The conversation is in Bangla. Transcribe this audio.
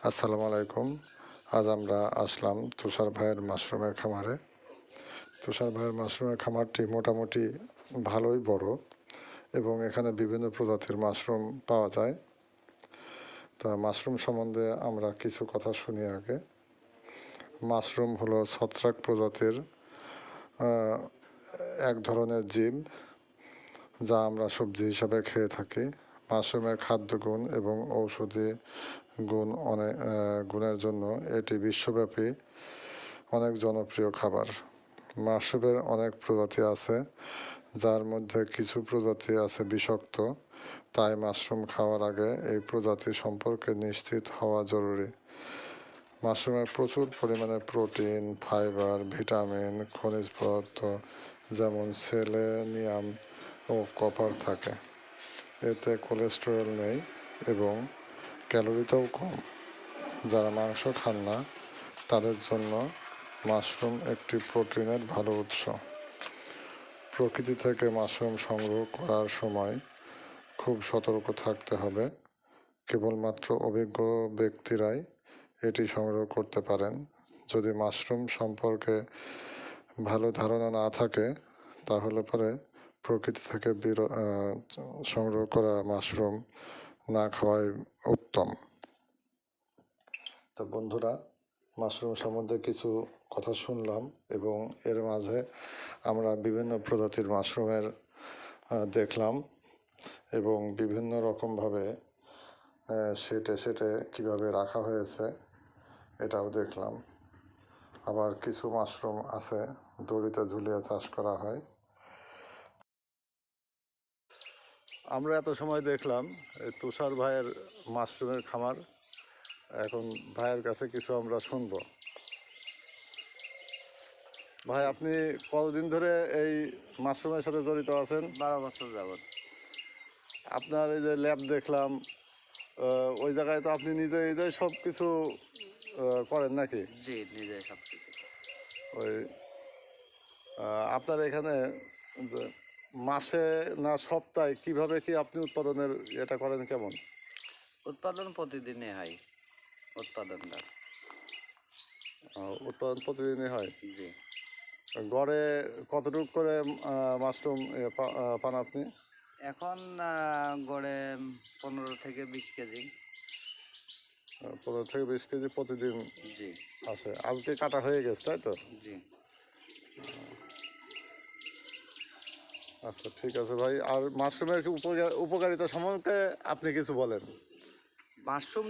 আসসালামু আলাইকুম। আজ আমরা আসলাম তুষার ভাইয়ের মাশরুমের খামারে। তুষার ভাইয়ের মাশরুমের খামারটি মোটামুটি ভালোই বড় এবং এখানে বিভিন্ন প্রজাতির মাশরুম পাওয়া যায়। তা মাশরুম সম্বন্ধে আমরা কিছু কথা শুনি আগে। মাশরুম হলো ছত্রাক প্রজাতির এক ধরনের জীব, যা আমরা সবজি হিসাবে খেয়ে থাকি। মাশরুমের খাদ্যগুণ এবং ঔষধি গুণের জন্য এটি বিশ্বব্যাপী অনেক জনপ্রিয় খাবার। মাশরুমের অনেক প্রজাতি আছে, যার মধ্যে কিছু প্রজাতি আছে বিষাক্ত। তাই মাশরুম খাওয়ার আগে এই প্রজাতি সম্পর্কে নিশ্চিত হওয়া জরুরি। মাশরুমের প্রচুর পরিমাণে প্রোটিন, ফাইবার, ভিটামিন, খনিজ পদার্থ যেমন সেলেনিয়াম ও কপার থাকে। এতে কোলেস্টেরল নেই এবং ক্যালোরিটাও কম। যারা মাংস খান না তাদের জন্য মাশরুম একটি প্রোটিনের ভালো উৎস। প্রকৃতি থেকে মাশরুম সংগ্রহ করার সময় খুব সতর্ক থাকতে হবে। কেবলমাত্র অভিজ্ঞ ব্যক্তিরাই এটি সংগ্রহ করতে পারেন। যদি মাশরুম সম্পর্কে ভালো ধারণা না থাকে তাহলে পরে প্রকৃতি থেকে সংগ্রহ করা মাশরুম না খাওয়াই উত্তম। তো বন্ধুরা, মাশরুম সম্বন্ধে কিছু কথা শুনলাম এবং এর মাঝে আমরা বিভিন্ন প্রজাতির মাশরুমের দেখলাম এবং বিভিন্ন রকমভাবে সেটে কীভাবে রাখা হয়েছে এটাও দেখলাম। আবার কিছু মাশরুম আছে দড়িতে ঝুলিয়ে চাষ করা হয়। আমরা এত সময় দেখলাম তুষার ভাইয়ের মাশরুমের খামার। এখন ভাইয়ের কাছে কিছু আমরা শুনবো। ভাই, আপনি কতদিন ধরে এই মাশরুমের সাথে জড়িত আছেন? 12 বছর যাবত। আপনার এই যে ল্যাব দেখলাম, ওই জায়গায় তো আপনি নিজে সব কিছু করেন নাকি? জি, নিজে সব কিছু। ওই আপনার এখানে যে মাসে না সপ্তাহে কিভাবে কি আপনি উৎপাদনের এটা করেন কেমন? উৎপাদন প্রতিদিনই হয়। উৎপাদনটা উৎপাদন প্রতিদিনই হয়। জি। গড়ে কতটুকু করে মাশরুম পান আপনি? এখন গড়ে 15 থেকে 20 কেজি। 15 থেকে 20 কেজি প্রতিদিন জি। আসে। আজকে কাটা হয়ে গেছে, তাই তো? জি। আচ্ছা, ঠিক আছে ভাই। আর মাশরুমের উপকারিতা সম্পর্কে আপনি কিছু বলেন। মাশরুম